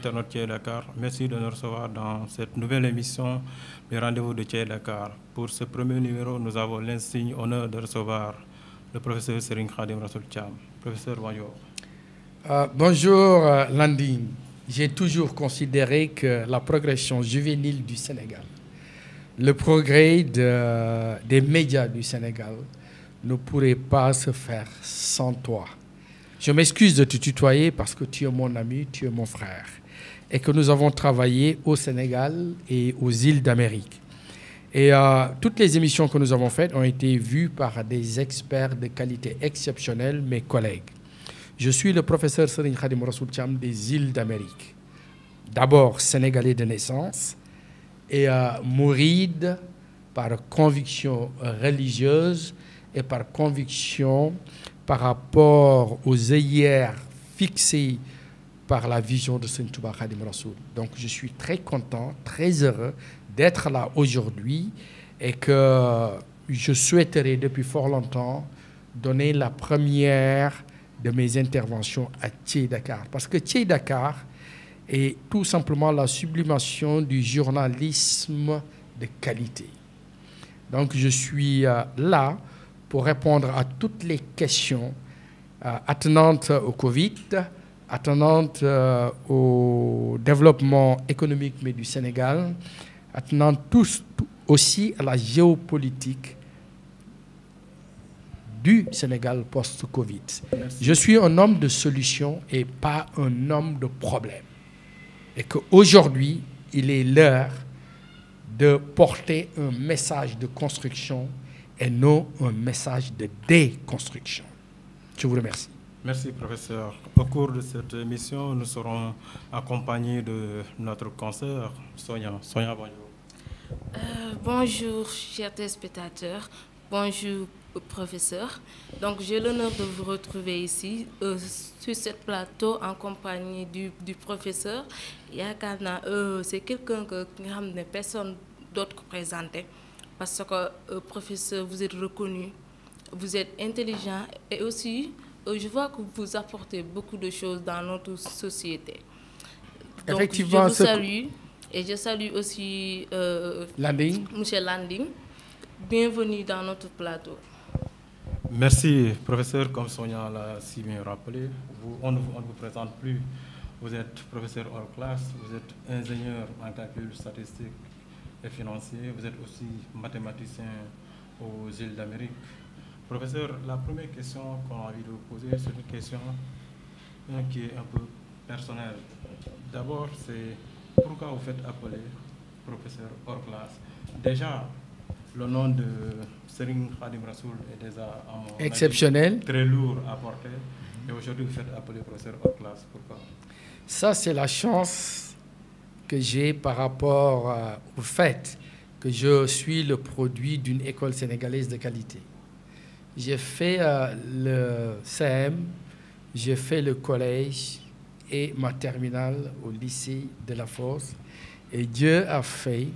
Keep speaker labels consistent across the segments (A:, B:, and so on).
A: internautes Thiès Dakar. Merci de nous recevoir dans cette nouvelle émission, les rendez-vous de Thiès Dakar. Pour ce premier numéro, nous avons l'insigne honneur de recevoir le professeur Serigne Khadim Rassoul Thiam. Professeur, bonjour.
B: Bonjour Landing. J'ai toujours considéré que la progression juvénile du Sénégal, le progrès des médias du Sénégal ne pourrait pas se faire sans toi. Je m'excuse de te tutoyer parce que tu es mon ami, tu es mon frère et que nous avons travaillé au Sénégal et aux îles d'Amérique. Et toutes les émissions que nous avons faites ont été vues par des experts de qualité exceptionnelle, mes collègues. Je suis le professeur Serigne Khadim Rassoul Thiam des îles d'Amérique. D'abord sénégalais de naissance et mouride par conviction religieuse et par conviction par rapport aux œillères fixées par la vision de Serigne Touba Khadim Rassoul. Donc je suis très content, très heureux d'être là aujourd'hui et que je souhaiterais depuis fort longtemps donner la première de mes interventions à Thiès Dakar. Parce que Thiès Dakar est tout simplement la sublimation du journalisme de qualité. Donc je suis là pour répondre à toutes les questions attenantes au Covid, attenantes au développement économique mais du Sénégal, attenantes aussi à la géopolitique du Sénégal post-Covid. Je suis un homme de solutions et pas un homme de problèmes. Et qu'aujourd'hui, il est l'heure de porter un message de construction et non un message de déconstruction. Je vous remercie.
A: Merci, professeur. Au cours de cette émission, nous serons accompagnés de notre consoeur, Sonia. Sonia, bonjour.
C: Bonjour, chers téléspectateurs. Bonjour, professeur. Donc, j'ai l'honneur de vous retrouver ici, sur ce plateau, en compagnie du professeur. C'est quelqu'un que personne d'autre présenté. Parce que, professeur, vous êtes reconnu, vous êtes intelligent et aussi, je vois que vous apportez beaucoup de choses dans notre société. Donc,
B: effectivement,
C: je vous salue et je salue aussi
B: Landing.
C: Monsieur Landing. Bienvenue dans notre plateau.
A: Merci, professeur. Comme Sonia l'a si bien rappelé, on ne vous présente plus. Vous êtes professeur hors classe, vous êtes ingénieur en calcul statistique et financier, vous êtes aussi mathématicien aux îles d'Amérique. Professeur, la première question qu'on a envie de vous poser, c'est une question qui est un peu personnelle. D'abord, c'est pourquoi vous faites appeler professeur hors classe. Déjà, le nom de Serigne Khadim Rassoul est déjà
B: exceptionnel,
A: très lourd à porter. Et aujourd'hui, vous faites appeler professeur hors classe. Pourquoi?
B: Ça, c'est la chance que j'ai par rapport au fait que je suis le produit d'une école sénégalaise de qualité. J'ai fait le CM, j'ai fait le collège et ma terminale au lycée de la Force. Et Dieu a fait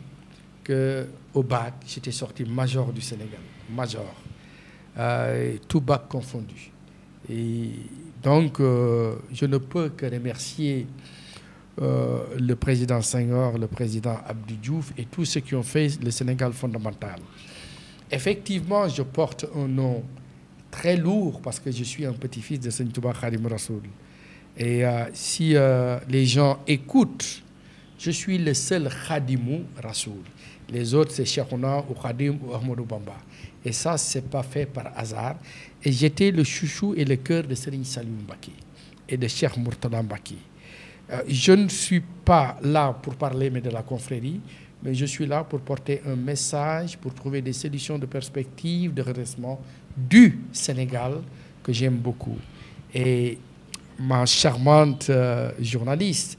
B: qu'au bac, j'étais sorti major du Sénégal, major, tout bac confondu. Et donc, je ne peux que remercier le président Senghor, le président Abdou Diouf et tous ceux qui ont fait le Sénégal fondamental. Effectivement, je porte un nom très lourd parce que je suis un petit-fils de Serigne Touba Khadim Rassoul. Et si les gens écoutent, je suis le seul Khadimou Rassoul. Les autres, c'est Cheikhouna ou Khadim ou Ahmadou Bamba. Et ça, ce n'est pas fait par hasard. Et j'étais le chouchou et le cœur de Serigne Saliou Mbacké et de Cheikh Mourtada Mbacké. Je ne suis pas là pour parler mais de la confrérie, mais je suis là pour porter un message, pour trouver des solutions de perspective, de redressement du Sénégal que j'aime beaucoup. Et ma charmante journaliste,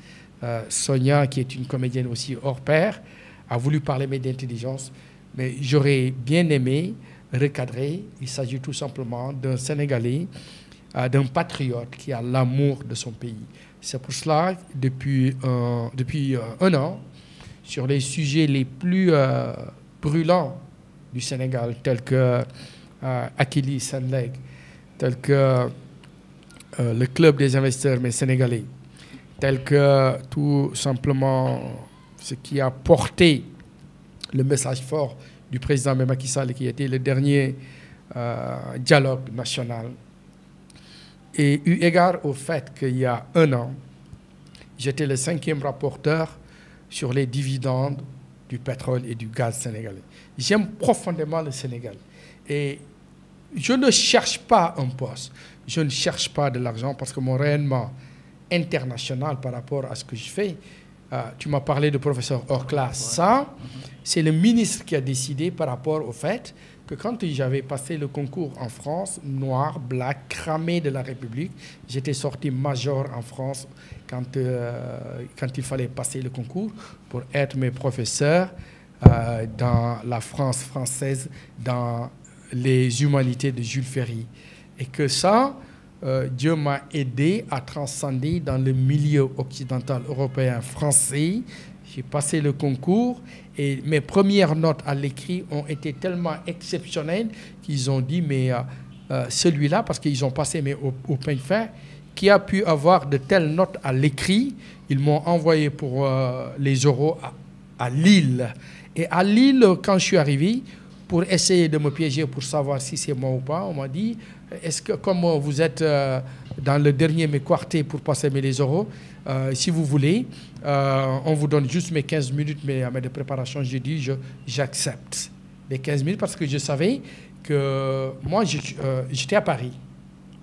B: Sonia, qui est une comédienne aussi hors pair, a voulu parler d'intelligence, mais j'aurais bien aimé recadrer. Il s'agit tout simplement d'un Sénégalais, d'un patriote qui a l'amour de son pays. C'est pour cela, depuis un an, sur les sujets les plus brûlants du Sénégal, tels que Akili Senleg, tels que le club des investisseurs mais sénégalais, tel que tout simplement ce qui a porté le message fort du président Macky Sall, qui était le dernier dialogue national. Et eu égard au fait qu'il y a 1 an, j'étais le 5e rapporteur sur les dividendes du pétrole et du gaz sénégalais. J'aime profondément le Sénégal. Et je ne cherche pas un poste, je ne cherche pas de l'argent parce que mon rayonnement international par rapport à ce que je fais, tu m'as parlé de professeur hors classe. Ça, c'est le ministre qui a décidé par rapport au fait que quand j'avais passé le concours en France, noir, black, cramé de la République, j'étais sorti major en France quand il fallait passer le concours pour être mes professeurs dans la France française, dans les humanités de Jules Ferry. Et que ça, Dieu m'a aidé à transcender dans le milieu occidental européen français. J'ai passé le concours et mes premières notes à l'écrit ont été tellement exceptionnelles qu'ils ont dit, mais celui-là, parce qu'ils ont passé au peigne fin, qui a pu avoir de telles notes à l'écrit, ils m'ont envoyé pour les euros à Lille. Et à Lille, quand je suis arrivé, pour essayer de me piéger pour savoir si c'est moi ou pas, on m'a dit, est-ce que comme vous êtes dans le dernier mes quartiers pour passer les euros, si vous voulez, on vous donne juste mes 15 minutes de préparation. J'ai dit, j'accepte les 15 minutes parce que je savais que moi, j'étais à Paris.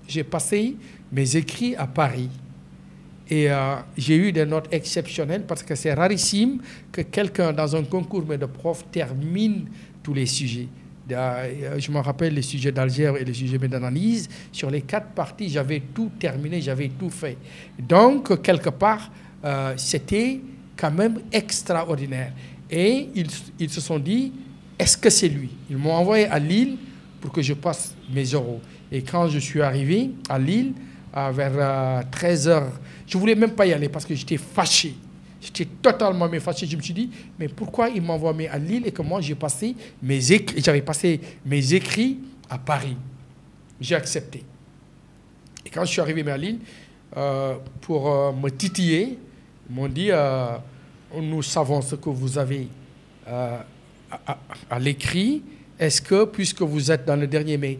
B: J'ai passé mes écrits à Paris. Et j'ai eu des notes exceptionnelles parce que c'est rarissime que quelqu'un dans un concours de prof termine tous les sujets. Je me rappelle les sujets d'algèbre et les sujets d'analyse. Sur les 4 parties, j'avais tout terminé, j'avais tout fait. Donc, quelque part, c'était quand même extraordinaire. Et ils se sont dit, est-ce que c'est lui? Ils m'ont envoyé à Lille pour que je passe mes euros. Et quand je suis arrivé à Lille, vers 13h, je ne voulais même pas y aller parce que j'étais fâché. J'étais totalement fâché. Je me suis dit, mais pourquoi ils m'envoient à Lille et que moi, j'avais passé mes écrits à Paris. J'ai accepté. Et quand je suis arrivé à Lille, pour me titiller, ils m'ont dit, nous savons ce que vous avez à l'écrit. Est-ce que, puisque vous êtes dans le dernier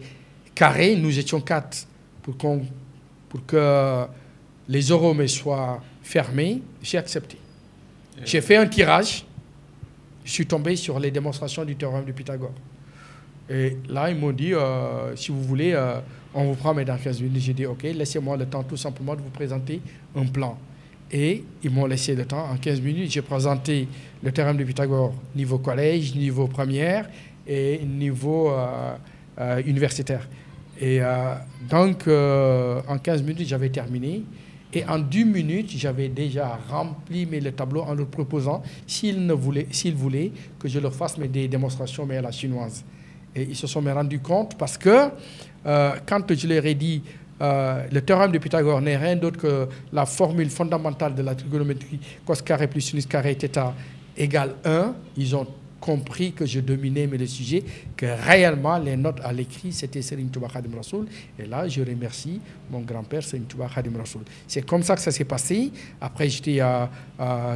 B: carré, nous étions 4 pour que les euros soient fermés, j'ai accepté. J'ai fait un tirage, je suis tombé sur les démonstrations du théorème de Pythagore. Et là, ils m'ont dit, si vous voulez, on vous prend, mais dans 15 minutes. J'ai dit, OK, laissez-moi le temps tout simplement de vous présenter un plan. Et ils m'ont laissé le temps. En 15 minutes, j'ai présenté le théorème de Pythagore niveau collège, niveau première et niveau universitaire. Et donc, en 15 minutes, j'avais terminé. Et en 2 minutes, j'avais déjà rempli le tableau en leur proposant s'ils voulaient que je leur fasse des démonstrations à la chinoise. Et ils se sont rendus compte parce que quand je leur ai dit le théorème de Pythagore n'est rien d'autre que la formule fondamentale de la trigonométrie cos carré plus sinus carré θ égale 1, ils ont compris que je dominais le sujet, que réellement les notes à l'écrit c'était Serigne Touba Khadim Rassoul. Et là je remercie mon grand-père Serigne Touba Khadim Rassoul. C'est comme ça que ça s'est passé. Après j'étais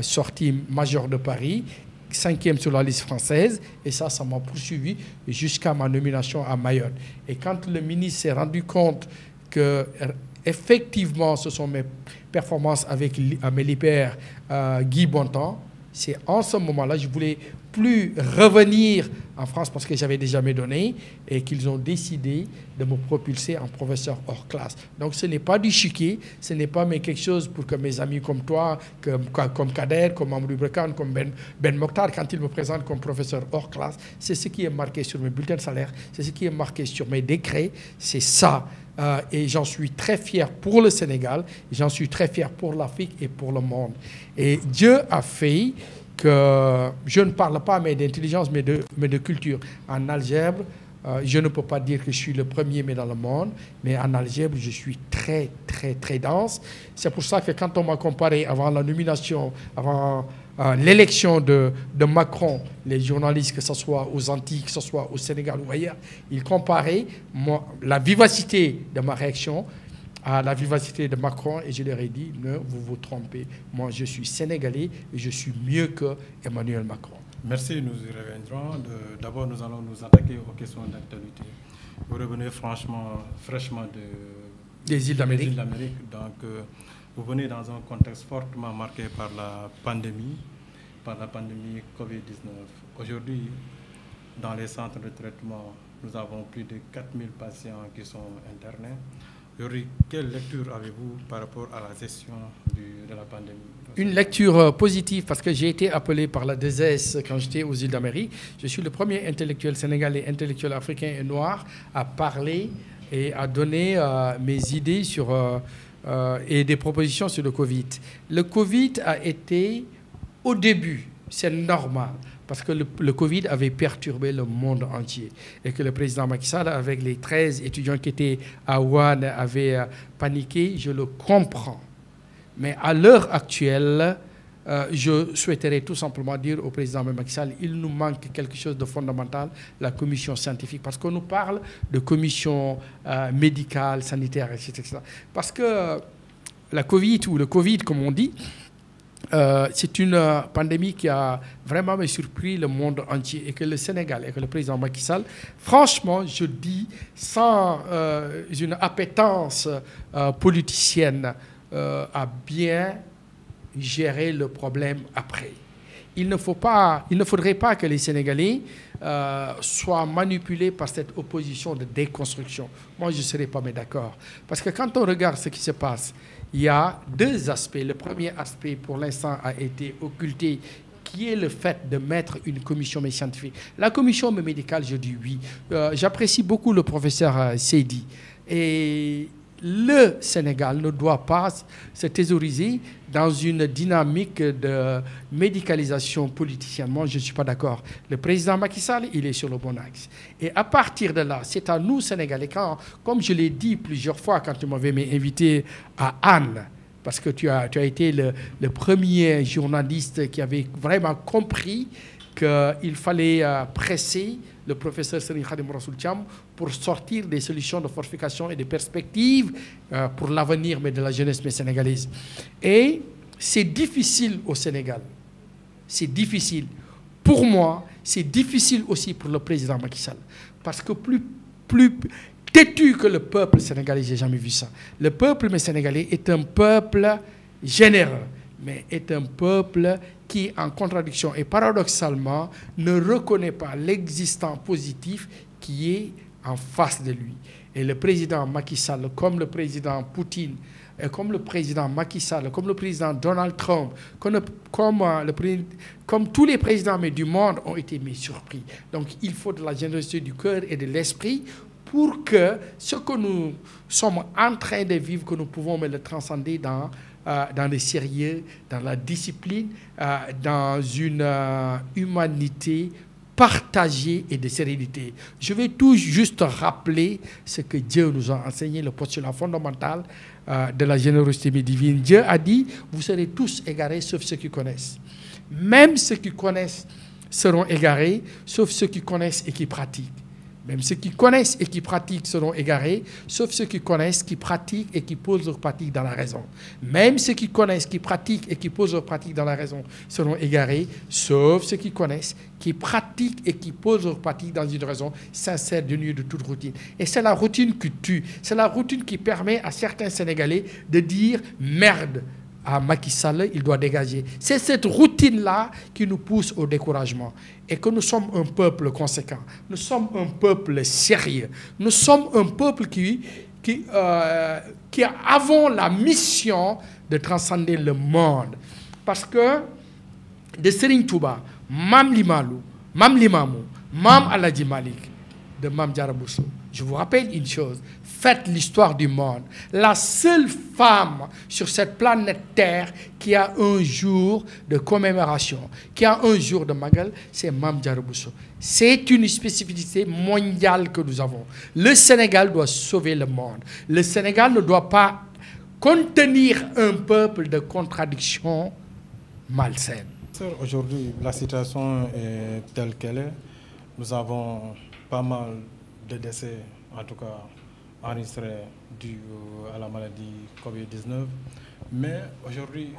B: sorti major de Paris, 5e sur la liste française, et ça m'a poursuivi jusqu'à ma nomination à Mayotte. Et quand le ministre s'est rendu compte que effectivement ce sont mes performances avec mes pairs Guy Bontemps, c'est en ce moment-là je voulais plus revenir en France parce que j'avais déjà mes données et qu'ils ont décidé de me propulser en professeur hors classe. Donc ce n'est pas du chiquet, ce n'est pas quelque chose pour que mes amis comme toi, comme Kader, comme Amadou Brekan, comme Ben Mokhtar, quand ils me présentent comme professeur hors classe, c'est ce qui est marqué sur mes bulletins de salaire, c'est ce qui est marqué sur mes décrets, c'est ça. Et j'en suis très fier pour le Sénégal, j'en suis très fier pour l'Afrique et pour le monde. Et Dieu a fait que je ne parle pas d'intelligence, mais de culture. En algèbre, je ne peux pas dire que je suis le premier dans le monde, mais en algèbre, je suis très, très, très dense. C'est pour ça que quand on m'a comparé avant la nomination, avant l'élection de Macron, les journalistes, que ce soit aux Antilles, que ce soit au Sénégal ou ailleurs, ils comparaient la vivacité de ma réaction à la vivacité de Macron et je leur ai dit, ne vous vous trompez, moi je suis sénégalais et je suis mieux que Emmanuel Macron.
A: Merci, nous y reviendrons. D'abord, nous allons nous attaquer aux questions d'actualité. Vous revenez fraîchement
B: des îles d'Amérique.
A: Donc, vous venez dans un contexte fortement marqué par la pandémie Covid-19. Aujourd'hui, dans les centres de traitement, nous avons plus de 4000 patients qui sont internés. Aujourd'hui, quelle lecture avez-vous par rapport à la gestion de la pandémie?
B: Une lecture positive parce que j'ai été appelé par la 2S quand j'étais aux îles d'Amérique. Je suis le premier intellectuel sénégalais, intellectuel africain et noir à parler et à donner mes idées et des propositions sur le Covid. Le Covid a été, au début, c'est normal, parce que le Covid avait perturbé le monde entier et que le président Macky Sall, avec les 13 étudiants qui étaient à Wuhan, avait paniqué, je le comprends. Mais à l'heure actuelle, je souhaiterais tout simplement dire au président Macky Sall, il nous manque quelque chose de fondamental, la commission scientifique, parce qu'on nous parle de commission médicale, sanitaire, etc. Parce que la Covid, ou le Covid comme on dit, c'est une pandémie qui a vraiment surpris le monde entier et que le Sénégal et que le président Macky Sall, franchement, je dis, sans une appétence politicienne, a bien géré le problème après. Il ne faudrait pas que les Sénégalais soient manipulés par cette opposition de déconstruction. Moi, je ne serais pas d'accord. Parce que quand on regarde ce qui se passe, il y a deux aspects. Le premier aspect, pour l'instant, a été occulté, qui est le fait de mettre une commission scientifique. La commission médicale, je dis oui. J'apprécie beaucoup le professeur Seydi. Et le Sénégal ne doit pas se thésauriser dans une dynamique de médicalisation politicienne. Moi, je ne suis pas d'accord. Le président Macky Sall, il est sur le bon axe. Et à partir de là, c'est à nous, Sénégalais, comme je l'ai dit plusieurs fois quand tu m'avais invité à Anne, parce que tu as été le premier journaliste qui avait vraiment compris qu'il fallait presser le professeur Serigne Khadim Rassoul Thiam pour sortir des solutions de fortification et des perspectives pour l'avenir de la jeunesse sénégalaise. Et c'est difficile au Sénégal. C'est difficile. Pour moi, c'est difficile aussi pour le président Macky Sall. Parce que plus têtu que le peuple sénégalais, j'ai jamais vu ça. Le peuple sénégalais est un peuple généreux, mais est un peuple qui, en contradiction et paradoxalement, ne reconnaît pas l'existant positif qui est en face de lui. Et le président Macky Sall, comme le président Poutine, et comme le président Macky Sall, comme le président Donald Trump, comme tous les présidents du monde ont été surpris. Donc il faut de la générosité du cœur et de l'esprit pour que ce que nous sommes en train de vivre, que nous pouvons le transcender dans le sérieux, dans la discipline, dans une humanité partagée et de sérénité. Je vais tout juste rappeler ce que Dieu nous a enseigné, le postulat fondamental de la générosité divine. Dieu a dit, vous serez tous égarés sauf ceux qui connaissent. Même ceux qui connaissent seront égarés, sauf ceux qui connaissent et qui pratiquent. Même ceux qui connaissent et qui pratiquent seront égarés, sauf ceux qui connaissent, qui pratiquent et qui posent leur pratique dans la raison. Même ceux qui connaissent, qui pratiquent et qui posent leur pratique dans la raison seront égarés, sauf ceux qui connaissent, qui pratiquent et qui posent leur pratique dans une raison sincère, dénuée de toute routine. Et c'est la routine qui tue. C'est la routine qui permet à certains Sénégalais de dire « merde ». À Macky Sall, il doit dégager. C'est cette routine-là qui nous pousse au découragement. Et que nous sommes un peuple conséquent. Nous sommes un peuple sérieux. Nous sommes un peuple qui avons la mission de transcender le monde. Parce que de Serigne Touba, Mam Limamou, Mam Aladji Malik, de Mam Diarra Bousso, je vous rappelle une chose. Faites l'histoire du monde. La seule femme sur cette planète Terre qui a un jour de commémoration, qui a un jour de Magal, c'est Mame Diarra Bousso. C'est une spécificité mondiale que nous avons. Le Sénégal doit sauver le monde. Le Sénégal ne doit pas contenir un peuple de contradictions malsaines.
A: Aujourd'hui, la situation est telle qu'elle est. Nous avons pas mal de décès, en tout cas enregistrés dus à la maladie Covid-19. Mais aujourd'hui,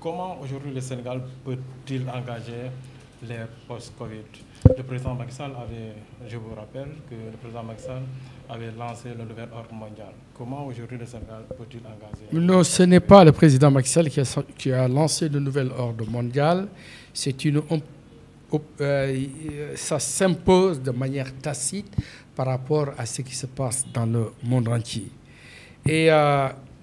A: comment aujourd'hui le Sénégal peut-il engager les post-Covid? Le président Macky Sall avait, je vous rappelle que le président Macky Sall avait lancé le nouvel ordre mondial. Comment aujourd'hui le Sénégal peut-il engager?
B: Non, ce n'est pas le président Macky Sall qui a lancé le nouvel ordre mondial. Ça s'impose de manière tacite par rapport à ce qui se passe dans le monde entier. Et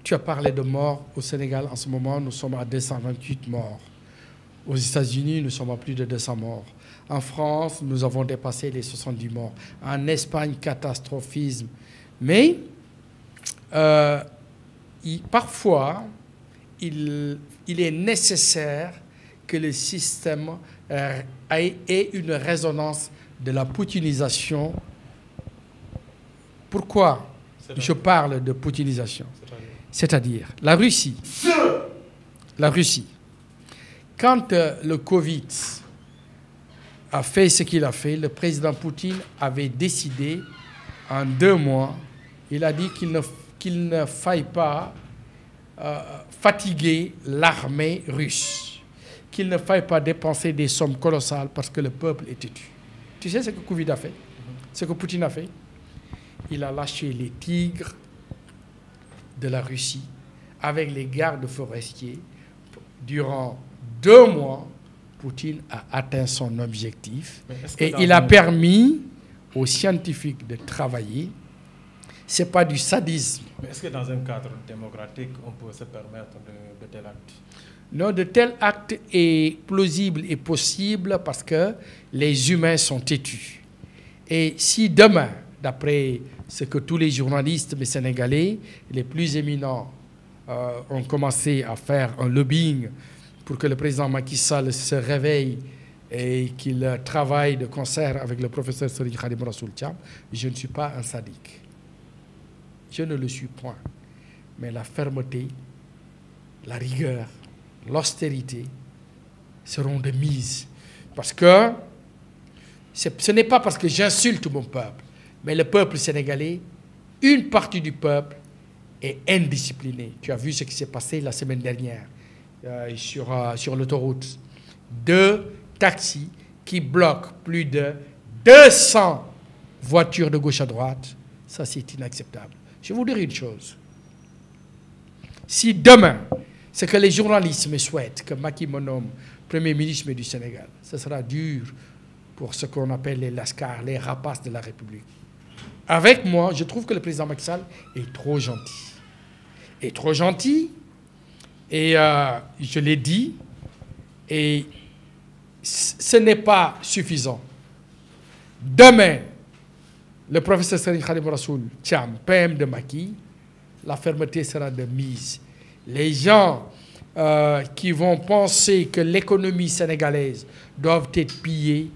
B: tu as parlé de morts au Sénégal. En ce moment, nous sommes à 228 morts. Aux États-Unis, nous sommes à plus de 200 morts. En France, nous avons dépassé les 70 morts. En Espagne, catastrophisme. Mais parfois, il est nécessaire que le système ait une résonance de la poutinisation. Pourquoi je parle de poutinisation? C'est-à-dire la Russie. Quand le Covid a fait ce qu'il a fait, le président Poutine avait décidé en 2 mois, il a dit qu'il ne faille pas fatiguer l'armée russe, qu'il ne faille pas dépenser des sommes colossales parce que le peuple est têtu. Tu sais ce que Covid a fait? Ce que Poutine a fait? Il a lâché les tigres de la Russie avec les gardes forestiers. Durant 2 mois, Poutine a atteint son objectif et il a permis aux scientifiques de travailler. Ce n'est pas du sadisme.
A: Mais est-ce que dans un cadre démocratique, on peut se permettre de tels actes?
B: Non, de tels actes est plausible et possible parce que les humains sont têtus. Et si demain, d'après ce que tous les journalistes sénégalais, les plus éminents, ont commencé à faire un lobbying pour que le président Macky Sall se réveille et qu'il travaille de concert avec le professeur Serigne Khadim Rassoul Thiam, je ne suis pas un sadique. Je ne le suis point. Mais la fermeté, la rigueur, l'austérité seront de mise. Parce que ce n'est pas parce que j'insulte mon peuple, mais le peuple sénégalais, une partie du peuple est indiscipliné. Tu as vu ce qui s'est passé la semaine dernière sur l'autoroute. 2 taxis qui bloquent plus de 200 voitures de gauche à droite. Ça, c'est inacceptable. Je vais vous dire une chose. Si demain, ce que les journalistes me souhaitent, que Macky me nomme Premier ministre du Sénégal, ce sera dur pour ce qu'on appelle les lascars, les rapaces de la République. Avec moi, je trouve que le président Macky Sall est trop gentil. Est trop gentil, et je l'ai dit, et ce n'est pas suffisant. Demain, le professeur Serigne Khadim Rassoul Thiam, PM de Macky, la fermeté sera de mise. Les gens qui vont penser que l'économie sénégalaise doit être pillée,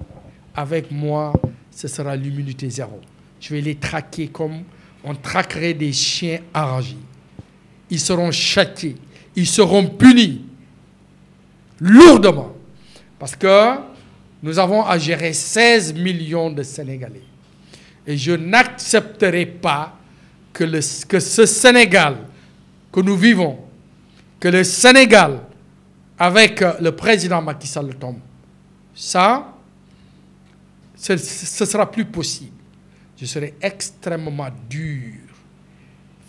B: avec moi, ce sera l'immunité zéro. Je vais les traquer comme on traquerait des chiens enragés. Ils seront châtiés, ils seront punis lourdement. Parce que nous avons à gérer 16 millions de Sénégalais. Et je n'accepterai pas que ce Sénégal que nous vivons, que le Sénégal avec le président Macky Sall tombe. Ça, ce sera plus possible. Je serai extrêmement dur,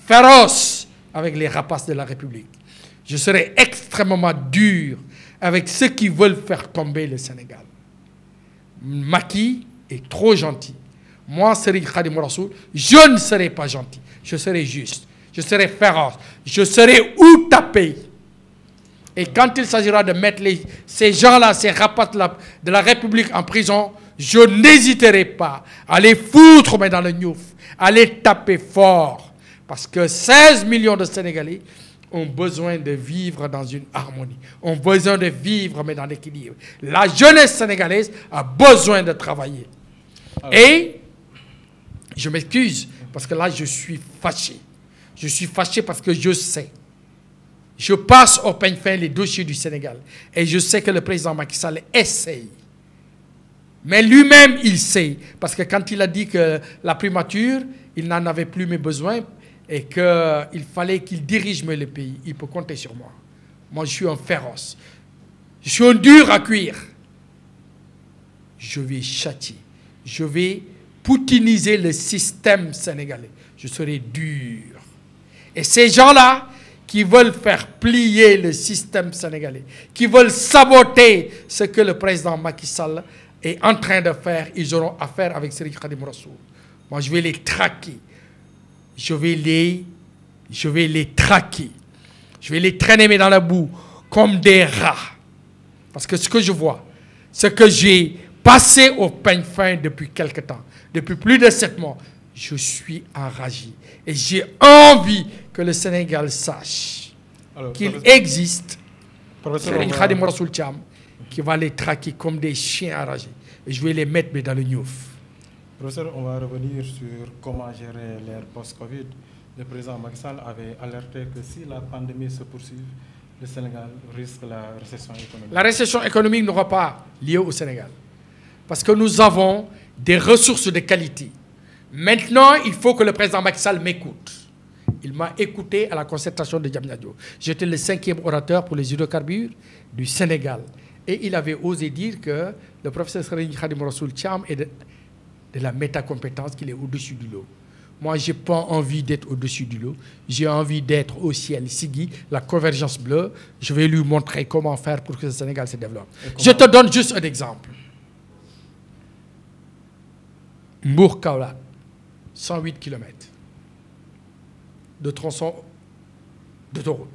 B: féroce avec les rapaces de la République. Je serai extrêmement dur avec ceux qui veulent faire tomber le Sénégal. Macky est trop gentil. Moi, Serigne Khadim Rassoul, je ne serai pas gentil. Je serai juste. Je serai féroce. Je serai où taper. Et quand il s'agira de mettre ces gens-là, ces rapaces de la République en prison, je n'hésiterai pas à les foutre mais dans le gnouf, à les taper fort. Parce que 16 millions de Sénégalais ont besoin de vivre dans une harmonie, ont besoin de vivre mais dans l'équilibre. La jeunesse sénégalaise a besoin de travailler. Et je m'excuse parce que là je suis fâché. Je suis fâché parce que je sais. Je passe au peigne fin les dossiers du Sénégal et je sais que le président Macky Sall essaye Mais lui-même, il sait. Parce que quand il a dit que la primature, il n'en avait plus mes besoins et qu'il fallait qu'il dirige le pays, il peut compter sur moi. Moi, je suis un féroce. Je suis un dur à cuire. Je vais châtier. Je vais poutiniser le système sénégalais. Je serai dur. Et ces gens-là qui veulent faire plier le système sénégalais, qui veulent saboter ce que le président Macky Sall est en train de faire, ils auront affaire avec Serigne Khadim Rassoul. Moi, je vais les traquer. Je vais les traquer. Je vais les traîner dans la boue comme des rats. Parce que ce que je vois, ce que j'ai passé au peigne fin depuis quelque temps, depuis plus de 7 mois, je suis enragé. Et j'ai envie que le Sénégal sache qu'il existe Serigne Khadim Rassoul Thiam qui va les traquer comme des chiens enragés. Et je vais les mettre dans le Niouf.
A: Professeur, on va revenir sur comment gérer l'ère post-Covid. Le président Macky Sall avait alerté que si la pandémie se poursuit, le Sénégal risque la récession économique.
B: La récession économique n'aura pas lieu au Sénégal. Parce que nous avons des ressources de qualité. Maintenant, il faut que le président Macky Sall m'écoute. Il m'a écouté à la concertation de Diamniadio. J'étais le 5e orateur pour les hydrocarbures du Sénégal. Et il avait osé dire que le professeur Serigne Khadim Rassoul Thiam est de la métacompétence, qu'il est au-dessus du lot. Moi, je n'ai pas envie d'être au-dessus du lot. J'ai envie d'être au ciel, Sigui, la convergence bleue. Je vais lui montrer comment faire pour que le Sénégal se développe. Je te donne juste un exemple. Mbour-Kaolack, 108 km de tronçon d'autoroute.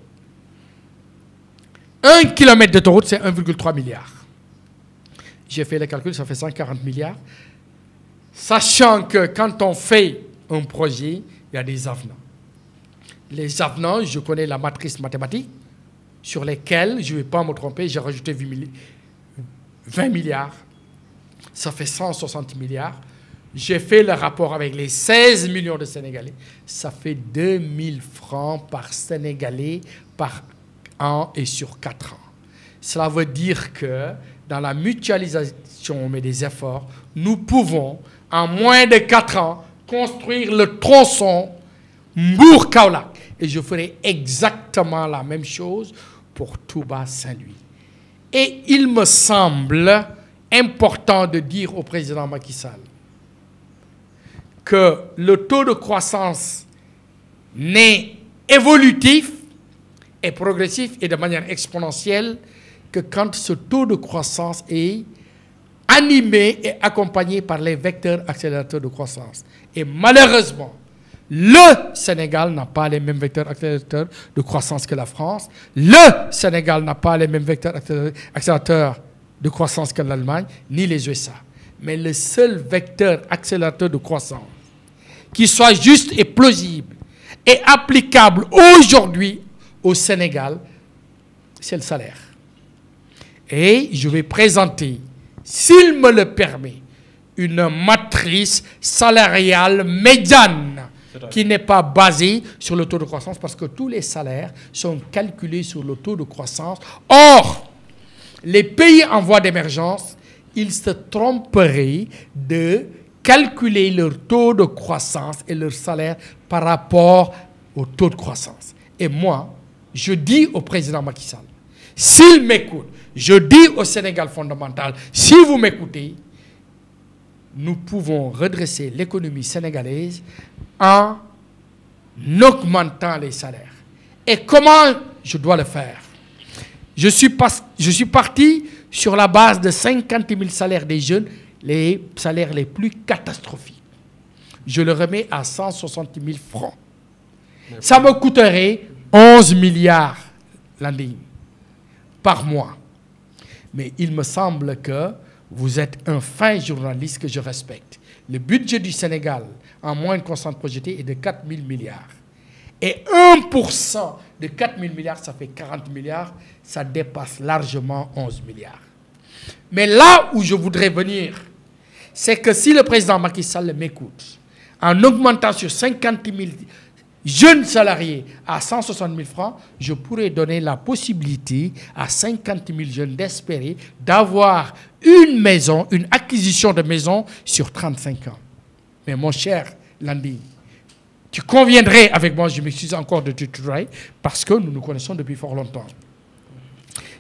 B: 1 km d'autoroute, c'est 1,3 milliard. J'ai fait le calcul, ça fait 140 milliards. Sachant que quand on fait un projet, il y a des avenants. Les avenants, je connais la matrice mathématique sur lesquels, je ne vais pas me tromper, j'ai rajouté 20 milliards. Ça fait 160 milliards. J'ai fait le rapport avec les 16 millions de Sénégalais. Ça fait 2000 francs par Sénégalais par an et sur 4 ans. Cela veut dire que dans la mutualisation, on met des efforts. Nous pouvons, en moins de 4 ans, construire le tronçon Mbour-Kaolack. Et je ferai exactement la même chose pour Touba-Saint-Louis. Et il me semble important de dire au président Macky Sall que le taux de croissance n'est évolutif et progressif et de manière exponentielle que quand ce taux de croissance est animé et accompagné par les vecteurs accélérateurs de croissance. Et malheureusement, le Sénégal n'a pas les mêmes vecteurs accélérateurs de croissance que la France. Le Sénégal n'a pas les mêmes vecteurs accélérateurs de croissance que l'Allemagne, ni les USA. Mais le seul vecteur accélérateur de croissance qui soit juste et plausible et applicable aujourd'hui au Sénégal, c'est le salaire. Et je vais présenter, s'il me le permet, une matrice salariale médiane qui n'est pas basée sur le taux de croissance parce que tous les salaires sont calculés sur le taux de croissance. Or, les pays en voie d'émergence, ils se tromperaient de calculer leur taux de croissance et leur salaire par rapport au taux de croissance. Et moi, je dis au président Macky Sall, s'il m'écoute, je dis au Sénégal fondamental, si vous m'écoutez, nous pouvons redresser l'économie sénégalaise en augmentant les salaires. Et comment je dois le faire? Je suis parti sur la base de 50 000 salaires des jeunes, les salaires les plus catastrophiques. Je le remets à 160 000 francs. Ça me coûterait 11 milliards l'année par mois. Mais il me semble que vous êtes un fin journaliste que je respecte. Le budget du Sénégal, en moyenne constante projetée, est de 4 000 milliards. Et 1% de 4 000 milliards, ça fait 40 milliards. Ça dépasse largement 11 milliards. Mais là où je voudrais venir, c'est que si le président Macky Sall m'écoute, en augmentant sur 50 000 jeunes salariés à 160 000 francs, je pourrais donner la possibilité à 50 000 jeunes d'espérer d'avoir une maison, une acquisition de maison sur 35 ans. Mais mon cher Landing, tu conviendrais avec moi, je m'excuse encore de te tutoyer, parce que nous nous connaissons depuis fort longtemps.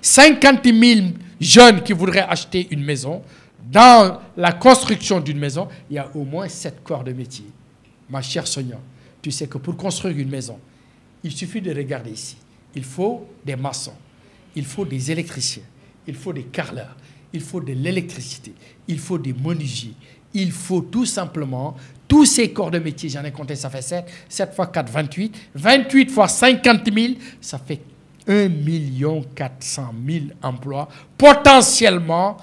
B: 50 000 jeunes qui voudraient acheter une maison, dans la construction d'une maison, il y a au moins 7 corps de métier. Ma chère Sonia, tu sais que pour construire une maison, il suffit de regarder ici. Il faut des maçons, il faut des électriciens, il faut des carreleurs, il faut de l'électricité, il faut des menuisiers, il faut tout simplement tous ces corps de métier. J'en ai compté, ça fait 7 fois 4, 28. 28 fois 50 000, ça fait 1 400 000 emplois potentiellement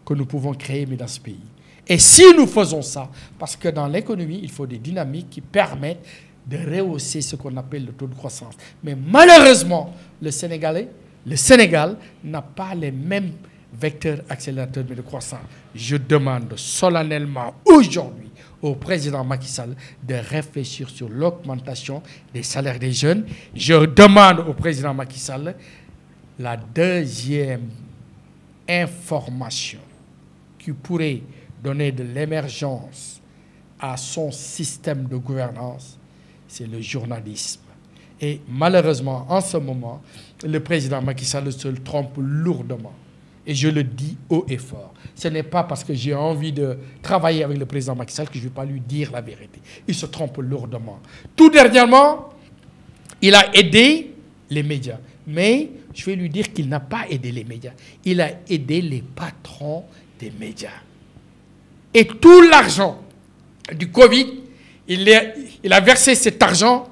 B: que nous pouvons créer dans ce pays. Et si nous faisons ça, parce que dans l'économie, il faut des dynamiques qui permettent de rehausser ce qu'on appelle le taux de croissance. Mais malheureusement, le Sénégal n'a pas les mêmes vecteurs accélérateurs de croissance. Je demande solennellement aujourd'hui au président Macky Sall de réfléchir sur l'augmentation des salaires des jeunes. Je demande au président Macky Sall la deuxième information qui pourrait donner de l'émergence à son système de gouvernance, c'est le journalisme. Et malheureusement, en ce moment, le président Macky Sall se trompe lourdement. Et je le dis haut et fort. Ce n'est pas parce que j'ai envie de travailler avec le président Macky Sall que je ne vais pas lui dire la vérité. Il se trompe lourdement. Tout dernièrement, il a aidé les médias. Mais je vais lui dire qu'il n'a pas aidé les médias. Il a aidé les patrons des médias. Et tout l'argent du Covid, il a versé cet argent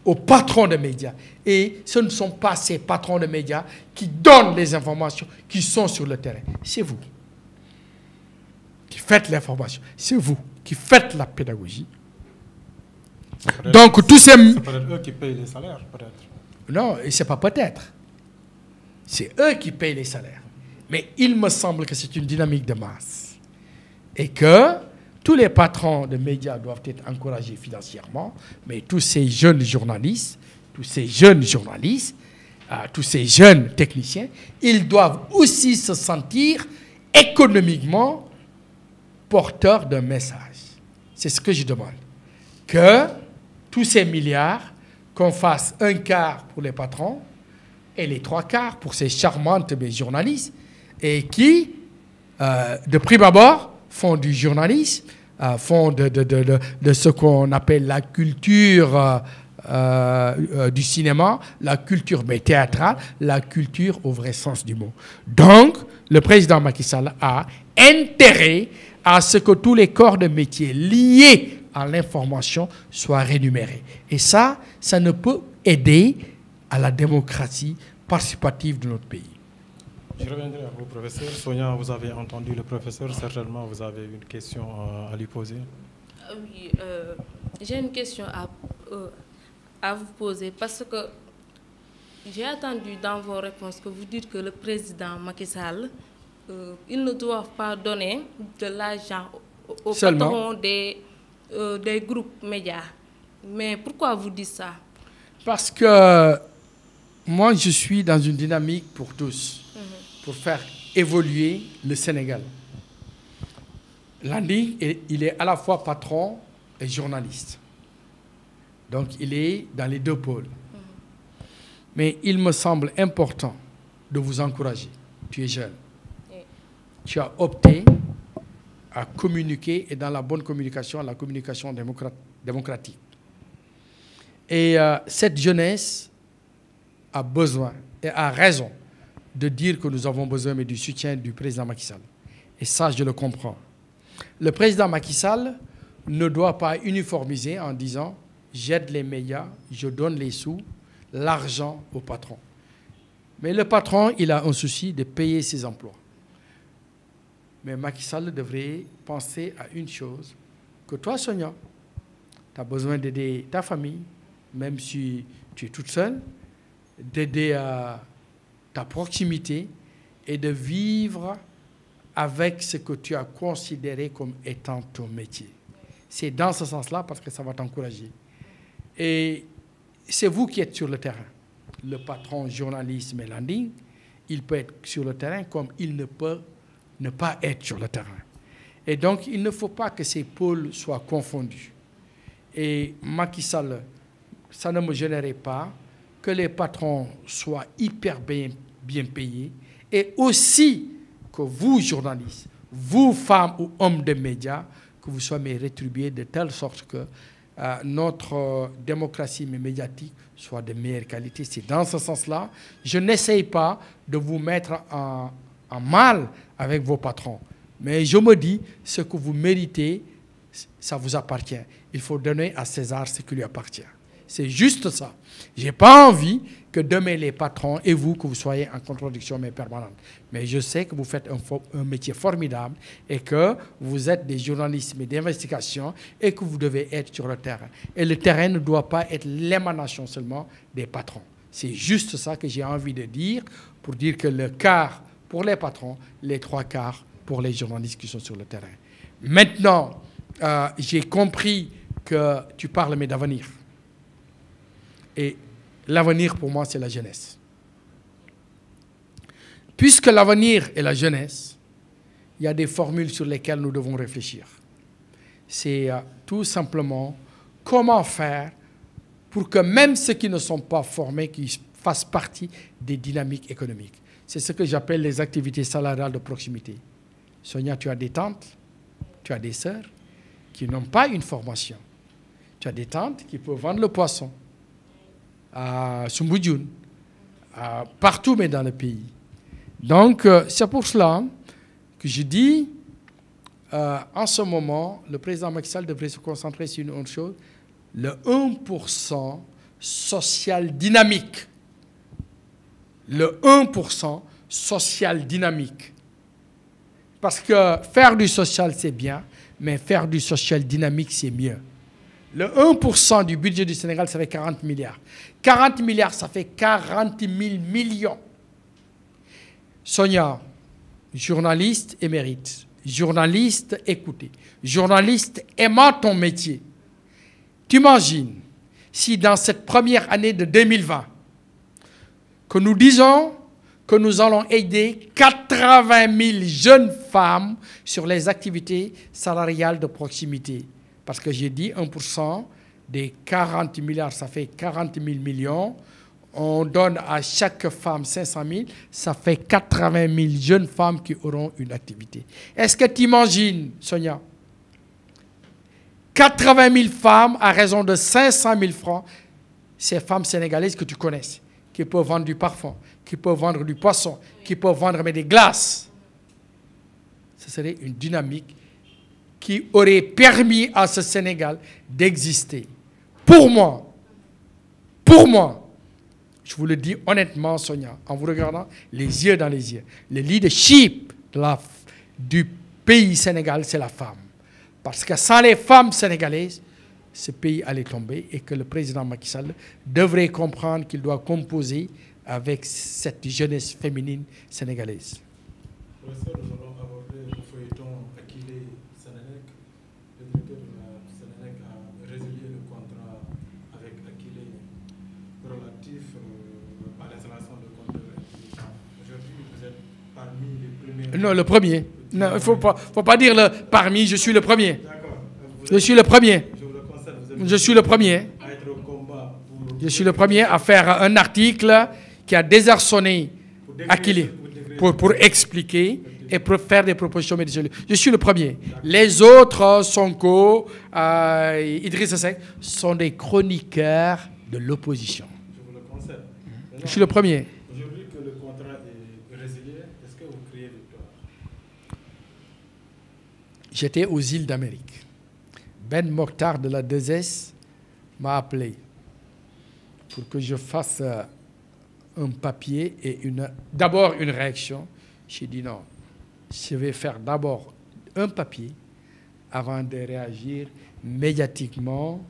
B: aux patrons de médias. Et ce ne sont pas ces patrons de médias qui donnent les informations qui sont sur le terrain. C'est vous qui faites l'information. C'est vous qui faites la pédagogie. Donc, tous ces...
A: C'est peut-être eux qui payent les salaires, peut-être.
B: Non, ce n'est pas peut-être. C'est eux qui payent les salaires. Mais il me semble que c'est une dynamique de masse. Et que tous les patrons de médias doivent être encouragés financièrement, mais tous ces jeunes journalistes, tous ces jeunes techniciens, ils doivent aussi se sentir économiquement porteurs d'un message. C'est ce que je demande. Que tous ces milliards, qu'on fasse un quart pour les patrons et les 3 quarts pour ces charmantes journalistes et qui, de prime abord, font du journalisme, font de ce qu'on appelle la culture du cinéma, la culture théâtrale, la culture au vrai sens du mot. Donc, le président Macky Sall a intérêt à ce que tous les corps de métier liés à l'information soient rémunérés. Et ça ne peut aider à la démocratie participative de notre pays.
A: Je reviendrai à vous, professeur. Sonia, vous avez entendu le professeur. Certainement, vous avez une question à lui poser.
C: Oui, j'ai une question à vous poser parce que j'ai entendu dans vos réponses que vous dites que le président Macky Sall, il ne doit pas donner de l'argent aux patrons des groupes médias. Mais pourquoi vous dites ça?
B: Parce que moi, je suis dans une dynamique pour tous, pour faire évoluer le Sénégal. Landing, il est à la fois patron et journaliste. Donc, il est dans les deux pôles. Mais il me semble important de vous encourager. Tu es jeune. Tu as opté à communiquer et dans la bonne communication, la communication démocratique. Et cette jeunesse a besoin et a raison de dire que nous avons besoin du soutien du président Macky Sall. Et ça, je le comprends. Le président Macky Sall ne doit pas uniformiser en disant « j'aide les médias, je donne les sous, l'argent au patron ». Mais le patron, il a un souci de payer ses emplois. Mais Macky Sall devrait penser à une chose, que toi, Sonia, tu as besoin d'aider ta famille, même si tu es toute seule, d'aider à ta proximité et de vivre avec ce que tu as considéré comme étant ton métier. C'est dans ce sens-là parce que ça va t'encourager. Et c'est vous qui êtes sur le terrain, le patron journaliste Landing, Il peut être sur le terrain comme il ne peut ne pas être sur le terrain. Et donc, il ne faut pas que ces pôles soient confondus. Et Macky Sall, ça ne me gênerait pas que les patrons soient hyper bien payés et aussi que vous, journalistes, vous, femmes ou hommes de médias, que vous soyez rétribués de telle sorte que notre démocratie médiatique soit de meilleure qualité. C'est dans ce sens-là. Je n'essaye pas de vous mettre en mal avec vos patrons. Mais je me dis, ce que vous méritez, ça vous appartient. Il faut donner à César ce qui lui appartient. C'est juste ça. Je n'ai pas envie que demain les patrons et vous, que vous soyez en contradiction mais permanente. Mais je sais que vous faites un métier formidable et que vous êtes des journalistes d'investigation et que vous devez être sur le terrain. Et le terrain ne doit pas être l'émanation seulement des patrons. C'est juste ça que j'ai envie de dire pour dire que le quart pour les patrons, les 3/4 pour les journalistes qui sont sur le terrain. Maintenant, j'ai compris que tu parles mais d'avenir. Et l'avenir, pour moi, c'est la jeunesse. Puisque l'avenir est la jeunesse, il y a des formules sur lesquelles nous devons réfléchir. C'est tout simplement comment faire pour que même ceux qui ne sont pas formés, qui fassent partie des dynamiques économiques. C'est ce que j'appelle les activités salariales de proximité. Sonia, tu as des tantes, tu as des sœurs qui n'ont pas une formation. Tu as des tantes qui peuvent vendre le poisson à Soumbédioune, partout mais dans le pays. Donc, c'est pour cela que je dis, en ce moment, le président Macky Sall devrait se concentrer sur une autre chose, le 1% social dynamique. Le 1% social dynamique. Parce que faire du social, c'est bien, mais faire du social dynamique, c'est mieux. Le 1% du budget du Sénégal, ça fait 40 milliards. 40 milliards, ça fait 40 000 millions. Sonia, journaliste émérite, journaliste écoutée, journaliste aimant ton métier. Tu imagines si dans cette première année de 2020, que nous disons que nous allons aider 80 000 jeunes femmes sur les activités salariales de proximité. Parce que j'ai dit 1% des 40 milliards, ça fait 40 000 millions. On donne à chaque femme 500 000, ça fait 80 000 jeunes femmes qui auront une activité. Est-ce que tu imagines, Sonia, 80 000 femmes à raison de 500 000 francs, ces femmes sénégalaises que tu connais, qui peuvent vendre du parfum, qui peuvent vendre du poisson, qui peuvent vendre des glaces. Ce serait une dynamique qui aurait permis à ce Sénégal d'exister. Pour moi, je vous le dis honnêtement, Sonia, en vous regardant les yeux dans les yeux, le leadership du pays Sénégal, c'est la femme. Parce que sans les femmes sénégalaises, ce pays allait tomber et que le président Macky Sall devrait comprendre qu'il doit composer avec cette jeunesse féminine sénégalaise.
A: Professeur, nous allons aborder le feuilleton Akile Senelec. Le directeur de la Senelec a résilié le contrat avec Akile relatif à l'installation de compteurs intelligents. Aujourd'hui, vous êtes parmi les premiers.
B: Non, le premier. Non, il ne faut pas dire le parmi, je suis le premier.
A: D'accord.
B: Je suis le premier.
A: Je vous le concède, vous êtes
B: Je suis le premier.
A: à être au combat pour.
B: Je suis le premier à faire un article qui a désarçonné Akile pour expliquer et pour faire des propositions médicales. Je suis le premier. Les autres, Sonko, Idrissa Seck, sont des chroniqueurs de l'opposition.
A: Je vous le concède.
B: Je suis le premier.
A: Aujourd'hui que le contrat est résilié, est-ce que vous criez victoire?
B: J'étais aux îles d'Amérique. Ben Mokhtar de la 2S m'a appelé pour que je fasse un papier et d'abord une réaction. J'ai dit non, je vais faire d'abord un papier avant de réagir médiatiquement.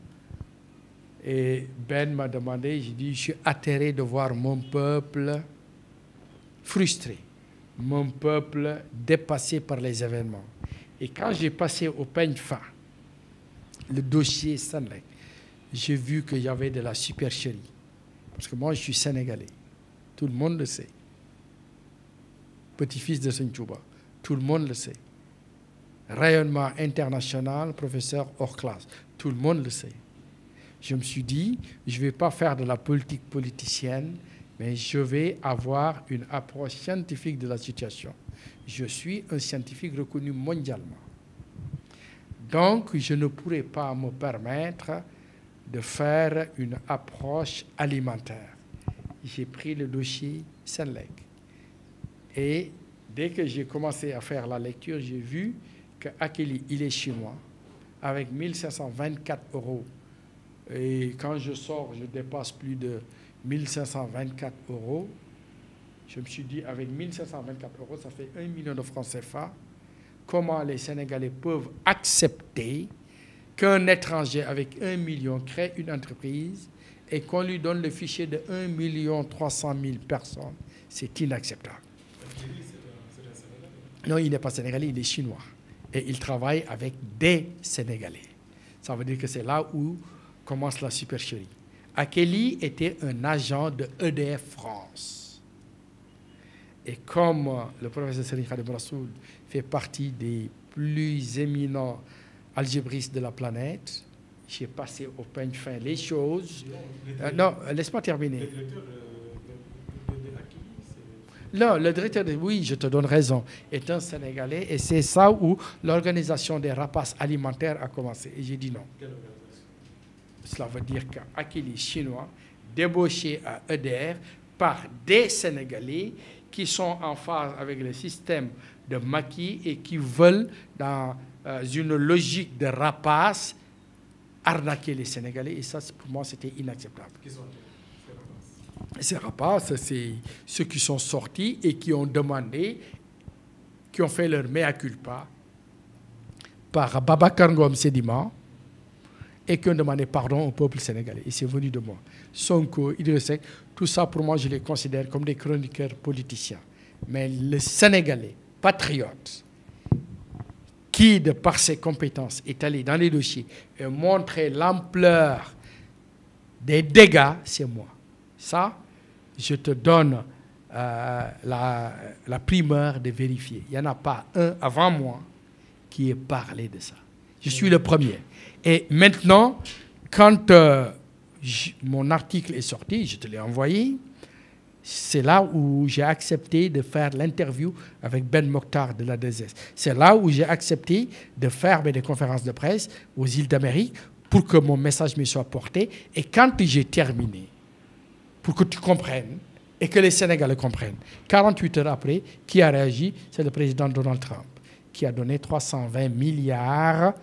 B: Et Ben m'a demandé, j'ai dit, je suis atterré de voir mon peuple frustré, mon peuple dépassé par les événements. Et quand j'ai passé au peigne fin, le dossier Senelec, j'ai vu qu'il y avait de la supercherie. Parce que moi, je suis sénégalais. Tout le monde le sait. petit-fils de Seigne Touba. Tout le monde le sait. Rayonnement international, professeur hors classe. Tout le monde le sait. Je me suis dit, je ne vais pas faire de la politique politicienne, mais je vais avoir une approche scientifique de la situation. Je suis un scientifique reconnu mondialement. Donc, je ne pourrais pas me permettre de faire une approche alimentaire. J'ai pris le dossier Senelec. Et dès que j'ai commencé à faire la lecture, j'ai vu qu'Akili, il est chinois, avec 1524 €. Et quand je sors, je dépasse plus de 1524 €. Je me suis dit, avec 1524 €, ça fait 1 million de francs CFA. Comment les Sénégalais peuvent accepter qu'un étranger avec 1 million crée une entreprise et qu'on lui donne le fichier de 1 300 000 personnes? C'est inacceptable. Non, il n'est pas sénégalais, il est chinois. Et il travaille avec des Sénégalais. Ça veut dire que c'est là où commence la supercherie. Akeli était un agent de EDF France. Et comme le professeur Serigne Khadim Rassoul fait partie des plus éminents algébristes de la planète, j'ai passé au peigne fin les choses. Non, laisse-moi terminer. Non, le directeur, oui, je te donne raison, est un Sénégalais et c'est ça où l'organisation des rapaces alimentaires a commencé. Et j'ai dit non. Cela veut dire qu'Akili chinois, débauché à EDF par des Sénégalais qui sont en phase avec le système de maquis et qui veulent, dans une logique de rapace, arnaquer les Sénégalais. Et ça, pour moi, c'était inacceptable. Ces rapaces, c'est ceux qui sont sortis et qui ont demandé, qui ont fait leur mea culpa par Babacar Ngom Sedima et qui ont demandé pardon au peuple sénégalais. Et c'est venu de moi. Sonko, Idriss Seck, tout ça pour moi, je les considère comme des chroniqueurs politiciens. Mais le Sénégalais patriote, qui, de par ses compétences, est allé dans les dossiers et montré l'ampleur des dégâts, c'est moi. Ça, je te donne la primeur de vérifier. Il n'y en a pas un avant moi qui ait parlé de ça. Je suis le premier. Et maintenant, quand mon article est sorti, je te l'ai envoyé, c'est là où j'ai accepté de faire l'interview avec Ben Mokhtar de la 2S. C'est là où j'ai accepté de faire des conférences de presse aux îles d'Amérique pour que mon message me soit porté. Et quand j'ai terminé, pour que tu comprennes et que les Sénégalais comprennent, 48 heures après, qui a réagi? C'est le président Donald Trump, qui a donné 320 milliards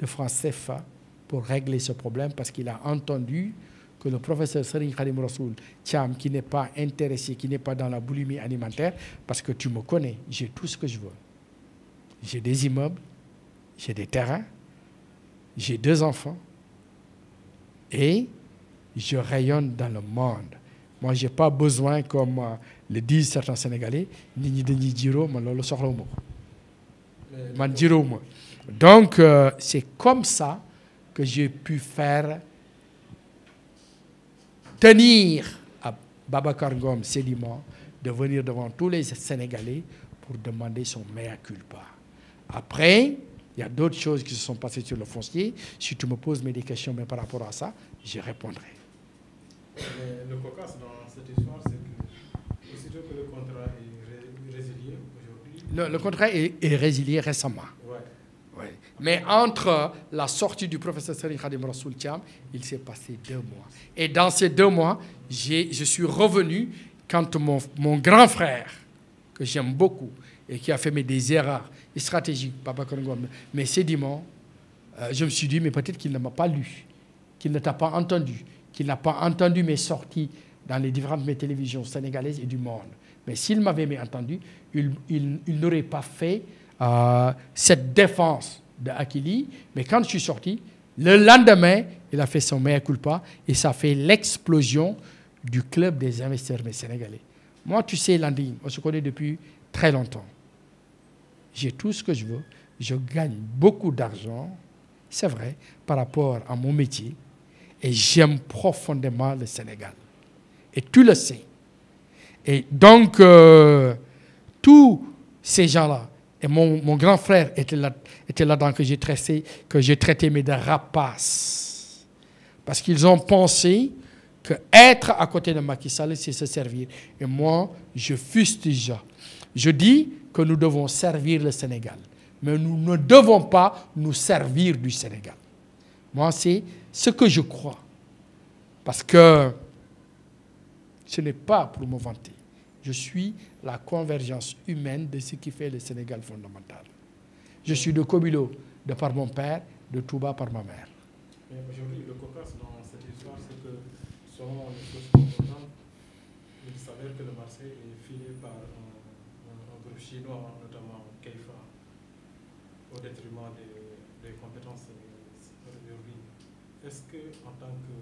B: de francs CFA pour régler ce problème parce qu'il a entendu que le professeur Serigne Khadim Rassoul Thiam, qui n'est pas intéressé, qui n'est pas dans la boulimie alimentaire, parce que tu me connais, j'ai tout ce que je veux. J'ai des immeubles, j'ai des terrains, j'ai 2 enfants et je rayonne dans le monde. Moi, je n'ai pas besoin, comme le disent certains Sénégalais, donc, c'est comme ça que j'ai pu faire tenir à Babacar Ngom Sedima de venir devant tous les Sénégalais pour demander son mea culpa. Après, il y a d'autres choses qui se sont passées sur le foncier. Si tu me poses des questions mais par rapport à ça, je répondrai.
A: Le cocasse dans cette histoire, c'est que aussitôt que le contrat est résilié aujourd'hui...
B: Le contrat est résilié récemment. Ouais. Mais entre la sortie du professeur Serigne Khadim Rassoul Thiam, il s'est passé 2 mois. Et dans ces 2 mois, je suis revenu quand mon grand frère, que j'aime beaucoup, et qui a fait des erreurs stratégiques, Babacar Ngom, mais Sedima, je me suis dit, mais peut-être qu'il ne m'a pas lu, qu'il ne t'a pas entendu, qu'il n'a pas entendu mes sorties dans les différentes télévisions sénégalaises et du monde. Mais s'il m'avait entendu, il n'aurait pas fait cette défense de Akili. Mais quand je suis sorti, le lendemain, il a fait son mea culpa et ça fait l'explosion du club des investisseurs sénégalais. Moi, tu sais, Landing, on se connaît depuis très longtemps. J'ai tout ce que je veux. Je gagne beaucoup d'argent, c'est vrai, par rapport à mon métier. Et j'aime profondément le Sénégal. Et tu le sais. Et donc, tous ces gens-là, et mon grand frère était là-dedans, que j'ai traité mais de rapaces. Parce qu'ils ont pensé qu'être à côté de Macky Sall, c'est se servir. Et moi, je fustige. Je dis que nous devons servir le Sénégal. Mais nous ne devons pas nous servir du Sénégal. Moi, c'est ce que je crois. Parce que ce n'est pas pour me vanter. Je suis la convergence humaine de ce qui fait le Sénégal fondamental. Je suis de Kobilo, de par mon père, de Touba par ma mère.
A: Mais aujourd'hui, le cocasse dans cette histoire, c'est que selon les sources composantes, il s'avère que le Marseille est filé par un groupe chinois, notamment Keifa, au détriment des compétences aujourd'hui. Est-ce que, en tant que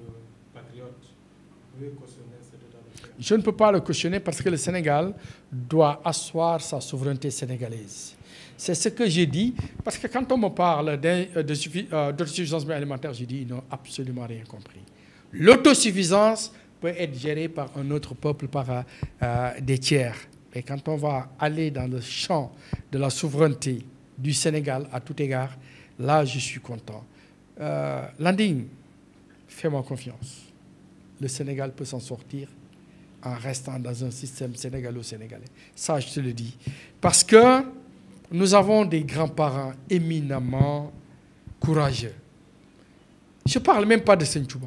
A: patriote, vous pouvez cautionner cet état de fait?
B: Je ne peux pas le cautionner parce que le Sénégal doit asseoir sa souveraineté sénégalaise. C'est ce que j'ai dit, parce que quand on me parle d'autosuffisance alimentaire, j'ai dit, ils n'ont absolument rien compris. L'autosuffisance peut être gérée par un autre peuple, par des tiers. Et quand on va aller dans le champ de la souveraineté du Sénégal à tout égard, là, je suis content. Landing, fais-moi confiance. Le Sénégal peut s'en sortir en restant dans un système sénégalo-sénégalais. Ça, je te le dis. Parce que nous avons des grands-parents éminemment courageux. Je ne parle même pas de Senthiouba.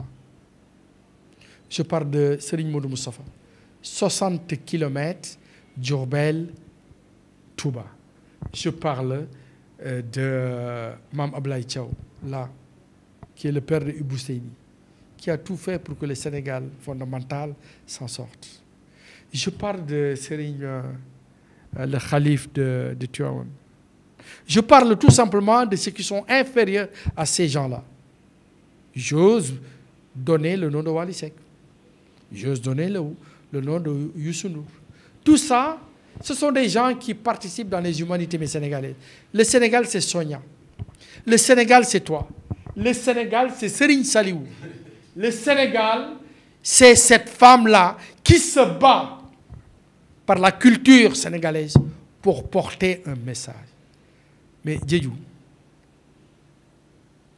B: Je parle de Serigne Modou Moustapha. 60 km Diourbel, Touba. Je parle de Mam Ablaye Thiaw, là, qui est le père de Ibou Seyni, qui a tout fait pour que le Sénégal fondamental s'en sorte. Je parle de Serigne, le calife de Tivaouane. Je parle tout simplement de ceux qui sont inférieurs à ces gens-là. J'ose donner le nom de Wally Seck. J'ose donner le nom de Youssou Ndour. Tout ça, ce sont des gens qui participent dans les humanités sénégalaises. Le Sénégal, c'est Sonia. Le Sénégal, c'est toi. Le Sénégal, c'est Serigne Saliou. Le Sénégal, c'est cette femme-là qui se bat par la culture sénégalaise pour porter un message. Mais Diédiou,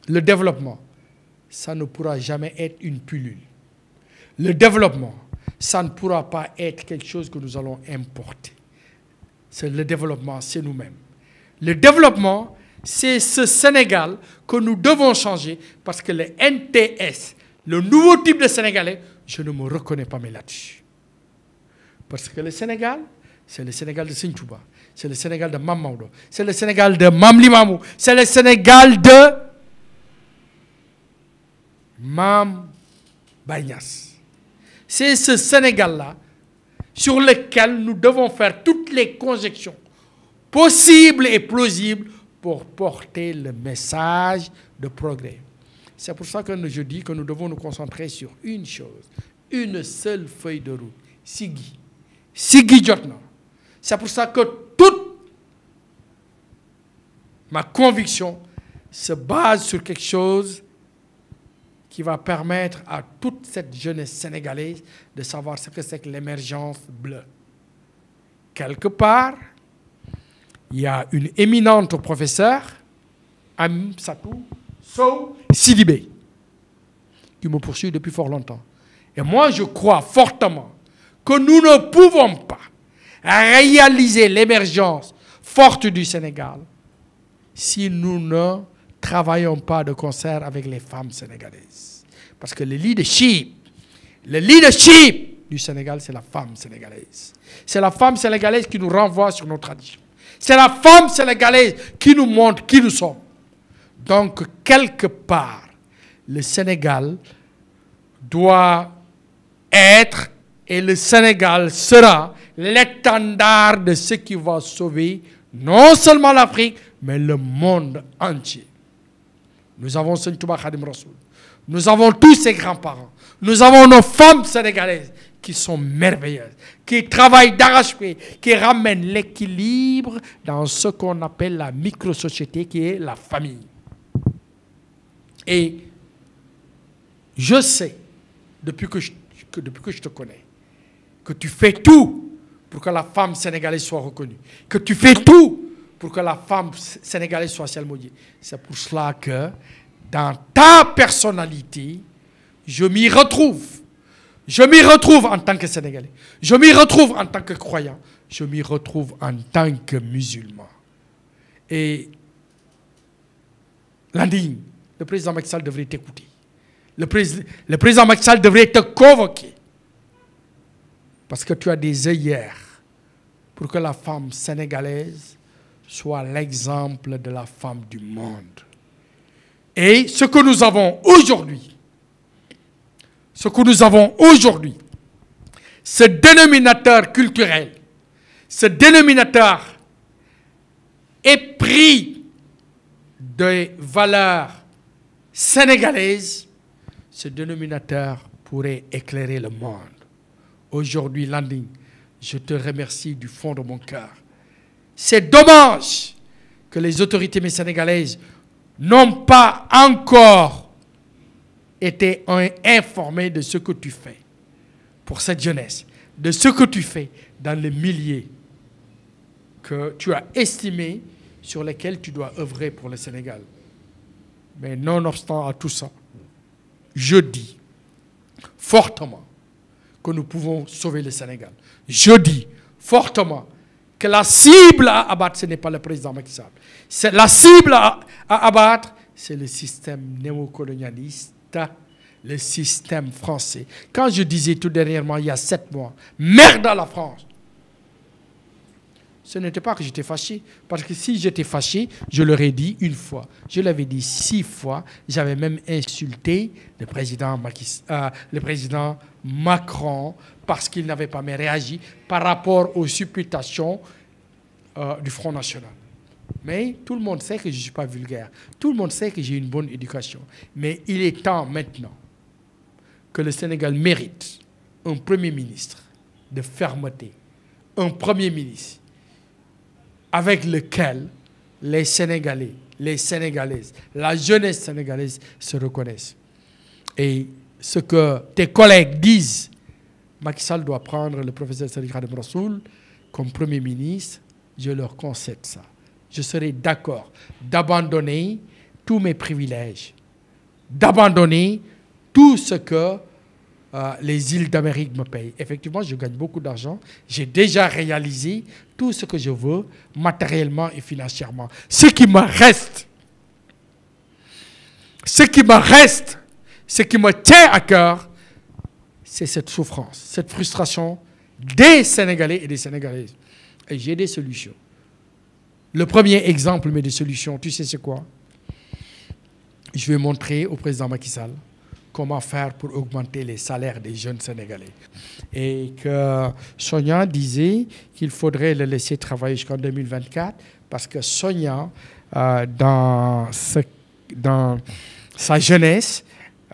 B: le développement, ça ne pourra jamais être une pilule. Le développement, ça ne pourra pas être quelque chose que nous allons importer. C'est le développement, c'est nous-mêmes. Le développement, c'est ce Sénégal que nous devons changer parce que le NTS, le nouveau type de Sénégalais, je ne me reconnais pas là-dessus. Parce que le Sénégal, c'est le Sénégal de Sinthiouba, c'est le Sénégal de Mam Maodo, c'est le Sénégal de Mam Limamou, c'est le Sénégal de Mam Baye Niasse. C'est ce Sénégal-là sur lequel nous devons faire toutes les conjectures possibles et plausibles pour porter le message de progrès. C'est pour ça que je dis que nous devons nous concentrer sur une chose, une seule feuille de route, Siggi. Siggi Jotna. C'est pour ça que toute ma conviction se base sur quelque chose qui va permettre à toute cette jeunesse sénégalaise de savoir ce que c'est que l'émergence bleue. Quelque part, il y a une éminente professeure, Amsatou Sow Sidibé, qui me poursuit depuis fort longtemps. Et moi, je crois fortement que nous ne pouvons pas réaliser l'émergence forte du Sénégal si nous ne travaillons pas de concert avec les femmes sénégalaises. Parce que le leadership du Sénégal, c'est la femme sénégalaise. C'est la femme sénégalaise qui nous renvoie sur nos traditions. C'est la femme sénégalaise qui nous montre qui nous sommes. Donc, quelque part, le Sénégal doit être, et le Sénégal sera l'étendard de ce qui va sauver non seulement l'Afrique, mais le monde entier. Nous avons Seigne Touba Khadim Rassoul. Nous avons tous ces grands-parents. Nous avons nos femmes sénégalaises qui sont merveilleuses, qui travaillent d'arrache-pied, qui ramènent l'équilibre dans ce qu'on appelle la micro-société qui est la famille. Et je sais, depuis que je te connais, que tu fais tout pour que la femme sénégalaise soit reconnue, que tu fais tout pour que la femme sénégalaise soit salmodiée. C'est pour cela que dans ta personnalité, je m'y retrouve. Je m'y retrouve en tant que Sénégalais. Je m'y retrouve en tant que croyant. Je m'y retrouve en tant que musulman. Et Landing, le président Macky Sall devrait t'écouter. Le président Macky Sall devrait te convoquer. Parce que tu as des œillères pour que la femme sénégalaise soit l'exemple de la femme du monde. Et ce que nous avons aujourd'hui, ce dénominateur culturel, ce dénominateur épris de valeurs sénégalaises, ce dénominateur pourrait éclairer le monde. Aujourd'hui, Landing, je te remercie du fond de mon cœur. C'est dommage que les autorités sénégalaises n'ont pas encore été informées de ce que tu fais pour cette jeunesse, de ce que tu fais dans les milliers que tu as estimés sur lesquels tu dois œuvrer pour le Sénégal. Mais nonobstant à tout ça, je dis fortement que nous pouvons sauver le Sénégal. Je dis fortement que la cible à abattre, ce n'est pas le président Macky Sall. C'est la cible à abattre, c'est le système néocolonialiste, le système français. Quand je disais tout dernièrement, il y a 7 mois, merde à la France, ce n'était pas que j'étais fâché, parce que si j'étais fâché, je l'aurais dit une fois. Je l'avais dit 6 fois. J'avais même insulté le président Macron parce qu'il n'avait pas réagi par rapport aux supputations du Front National. Mais tout le monde sait que je ne suis pas vulgaire. Tout le monde sait que j'ai une bonne éducation. Mais il est temps maintenant que le Sénégal mérite un Premier ministre de fermeté, un Premier ministre avec lequel les Sénégalais, les Sénégalaises, la jeunesse sénégalaise se reconnaissent. Et ce que tes collègues disent, Macky Sall doit prendre le professeur Serigne Khadim Rassoul comme Premier ministre, je leur concède ça. Je serai d'accord d'abandonner tous mes privilèges, d'abandonner tout ce que les îles d'Amérique me payent. Effectivement, je gagne beaucoup d'argent. J'ai déjà réalisé tout ce que je veux, matériellement et financièrement. Ce qui me reste, ce qui me tient à cœur, c'est cette souffrance, cette frustration des Sénégalais et des Sénégalaises. Et j'ai des solutions. Le premier exemple, mais des solutions, tu sais c'est quoi? Je vais montrer au président Macky Sall comment faire pour augmenter les salaires des jeunes Sénégalais. Et que Sonia disait qu'il faudrait le laisser travailler jusqu'en 2024 parce que Sonia, dans sa jeunesse,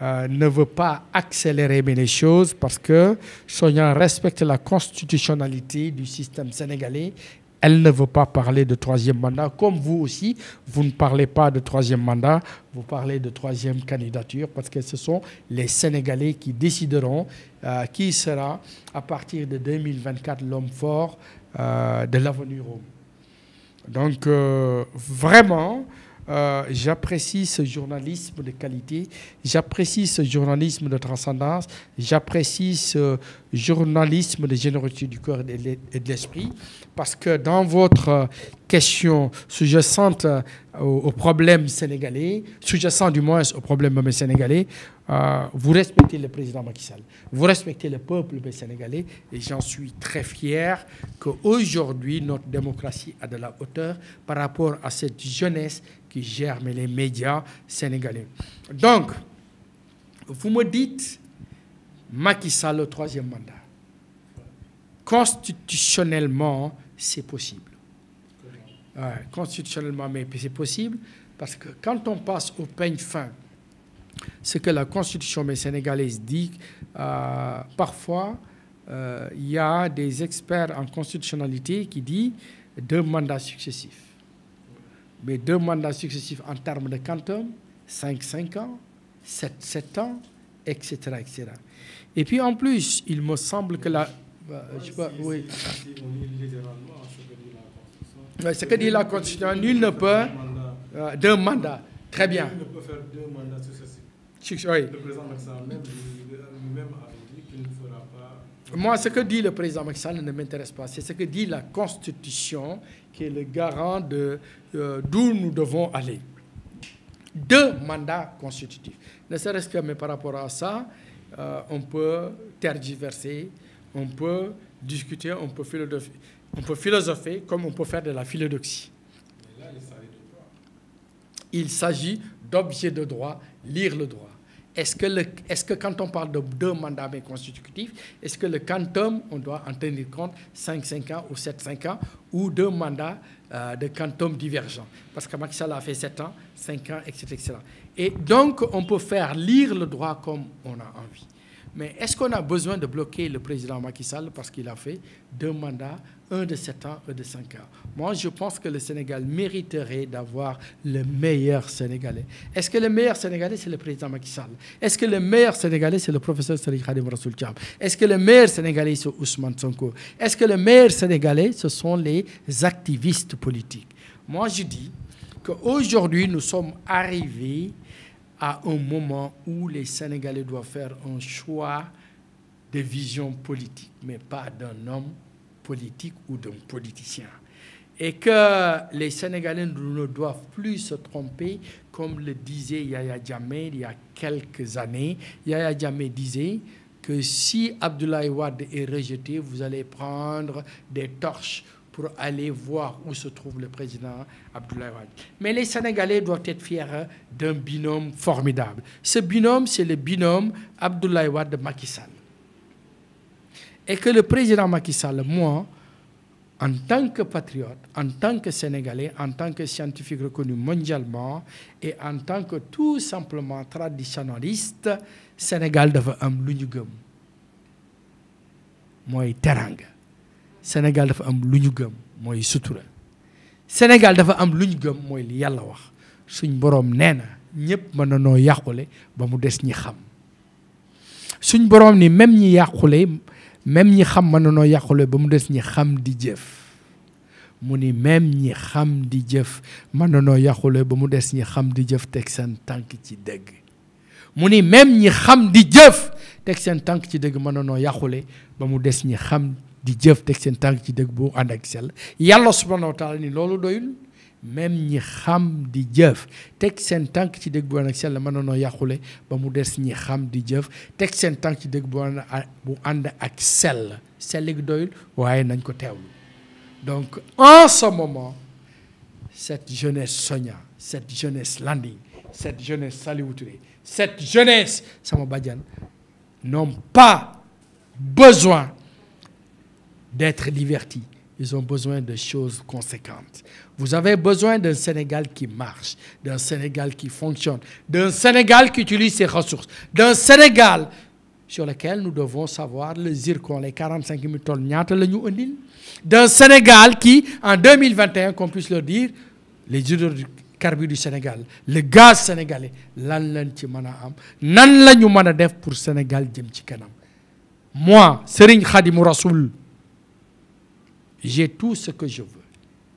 B: ne veut pas accélérer les choses parce que Sonia respecte la constitutionnalité du système sénégalais. Elle ne veut pas parler de 3e mandat, comme vous aussi, vous ne parlez pas de 3e mandat, vous parlez de 3e candidature, parce que ce sont les Sénégalais qui décideront qui sera, à partir de 2024, l'homme fort de l'avenir. Donc, vraiment, j'apprécie ce journalisme de qualité, j'apprécie ce journalisme de transcendance, j'apprécie ce journalisme de générosité du cœur et de l'esprit, parce que dans votre question sous-jacente au problème sénégalais, sous-jacent du moins au problème sénégalais, vous respectez le président Macky Sall, vous respectez le peuple sénégalais, et j'en suis très fier qu'aujourd'hui notre démocratie a de la hauteur par rapport à cette jeunesse qui gère les médias sénégalais. Donc, vous me dites Macky Sall au 3e mandat. Constitutionnellement, c'est possible. Constitutionnellement, mais c'est possible parce que quand on passe au peigne fin, ce que la Constitution sénégalaise dit, parfois, il y a des experts en constitutionnalité qui disent 2 mandats successifs. Mais 2 mandats successifs en termes de quantum, 5 ans, 7 ans, etc., etc. Et puis en plus, il me semble que Oui.
A: Si on lit littéralement ce que dit la Constitution.
B: Oui, ce que dit la Constitution, nul ne peut... deux mandats. Très bien.
A: Nul ne peut faire 2 mandats successifs.
B: Oui.
A: Le président Macky Sall lui-même avait dit qu'il ne fera pas...
B: Moi, ce que dit le président Macky Sall ne m'intéresse pas. C'est ce que dit la Constitution qui est le garant de d'où nous devons aller. 2 mandats constitutifs. Ne serait-ce que, mais par rapport à ça, on peut tergiverser, on peut discuter, on peut philosopher comme on peut faire de la philodoxie.
A: Mais là, il s'agit de droit.
B: Il s'agit d'objet de droit, lire le droit. Est-ce que quand on parle de 2 mandats constitutifs, est-ce que le quantum, on doit en tenir compte 5 ans ou 7 ans, ou 2 mandats de quantum divergents? Parce que Macky Sall a fait 7 ans, 5 ans, etc., etc. Et donc, on peut faire lire le droit comme on a envie. Mais est-ce qu'on a besoin de bloquer le président Macky Sall parce qu'il a fait 2 mandats, un de 7 ans, un de 5 ans? Moi, je pense que le Sénégal mériterait d'avoir le meilleur Sénégalais. Est-ce que le meilleur Sénégalais, c'est le président Macky Sall? Est-ce que le meilleur Sénégalais, c'est le professeur Serigne Khadim Rassoul Thiam? Est-ce que le meilleur Sénégalais, c'est Ousmane Sonko? Est-ce que le meilleur Sénégalais, ce sont les activistes politiques? Moi, je dis qu'aujourd'hui, nous sommes arrivés à un moment où les Sénégalais doivent faire un choix de vision politique, mais pas d'un homme politique ou d'un politicien. Et que les Sénégalais ne doivent plus se tromper, comme le disait Yaya Jammeh il y a quelques années. Yaya Jammeh disait que si Abdoulaye Wade est rejeté, vous allez prendre des torches pour aller voir où se trouve le président Abdoulaye Wade. Mais les Sénégalais doivent être fiers d'un binôme formidable. Ce binôme, c'est le binôme Abdoulaye Wade-Macky Sall. Et que le président Macky Sall, moi, en tant que patriote, en tant que Sénégalais, en tant que scientifique reconnu mondialement et en tant que tout simplement traditionnaliste, Sénégal dafa am lu ñu gëm mooy teranga. Sénégal dafa am lu ñu gëm mooy sutura. Sénégal dafa am lu ñu gëm mooy li Yàlla wax suñ boroom nee na ñëpp mën na noo yàqule ba mu des ñi xam. Suñ boroom ni même ñi yàqule même ñi xam mën na noo yàqule ba mu des ñi xam di jëf. Mu ni même ñi xam di jëf mën na noo yàqule ba mu des ñi xam di jëf teg seen tànk ci dëgg. Mu ni même ñi xam di jëf teg seen tànk ci dëgg mën na noo yàqule ba mu des ñi xam di jëf teg seen tànk ci dëgg bu ànd ak sell. Yàlla subhanahu wa taala ni loolu doyul même ñi xam di jëf teg seen tànk ci dëgg bu ànd ak sell mën na noo yàqule ba mu des ñi xam di jëf teg seen tànk ci dëgg bu ànd ak sell. Sell gi doyul waaye nañ ko teewlu. Donc en ce moment cette jeunesse Sonia, cette jeunesse Landing, cette jeunesse Saliou Touré, cette jeunesse Sama Badiane n'ont pas besoin d'être divertis. Ils ont besoin de choses conséquentes. Vous avez besoin d'un Sénégal qui marche, d'un Sénégal qui fonctionne, d'un Sénégal qui utilise ses ressources, d'un Sénégal sur lequel nous devons savoir le zircon, les 45 000 tonnes, ñaata la ñu andil, d'un Sénégal qui, en 2021, qu'on puisse le dire, les hydrocarbures du Sénégal, le gaz sénégalais, lan lañ ci mën a am, nan la ñu mën a def pour Sénégal jëm ci kanam. Moi, Serigne Khadim Rassoul, j'ai tout ce que je veux.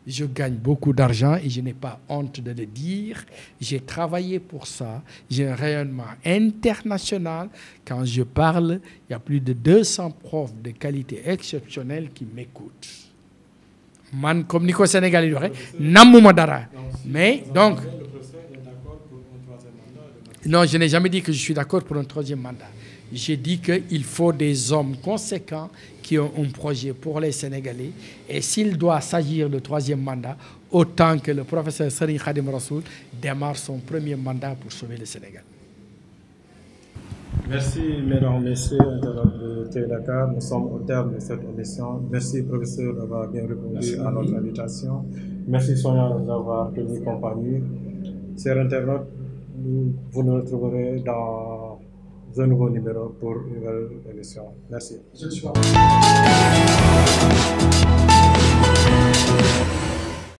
B: Je gagne beaucoup d'argent et je n'ai pas honte de le dire. J'ai travaillé pour ça. J'ai un rayonnement international. Quand je parle, il y a plus de 200 profs de qualité exceptionnelle qui m'écoutent. Man, comme Nico Sénégal, il dirait, namuma dara. Mais donc, non, je n'ai jamais dit que je suis d'accord pour un 3e mandat. J'ai dit qu'il faut des hommes conséquents qui ont un projet pour les Sénégalais. Et s'il doit s'agir de 3e mandat, autant que le professeur Serigne Khadim Rassoul démarre son 1er mandat pour sauver le Sénégal.
A: Merci, mesdames, messieurs, internautes de TV Dakar. Nous sommes au terme de cette émission. Merci, professeur, d'avoir bien répondu à notre invitation. Merci, Sonia, d'avoir tenu compagnie. Chers internautes, vous nous retrouverez dans un nouveau numéro pour une nouvelle émission. Merci.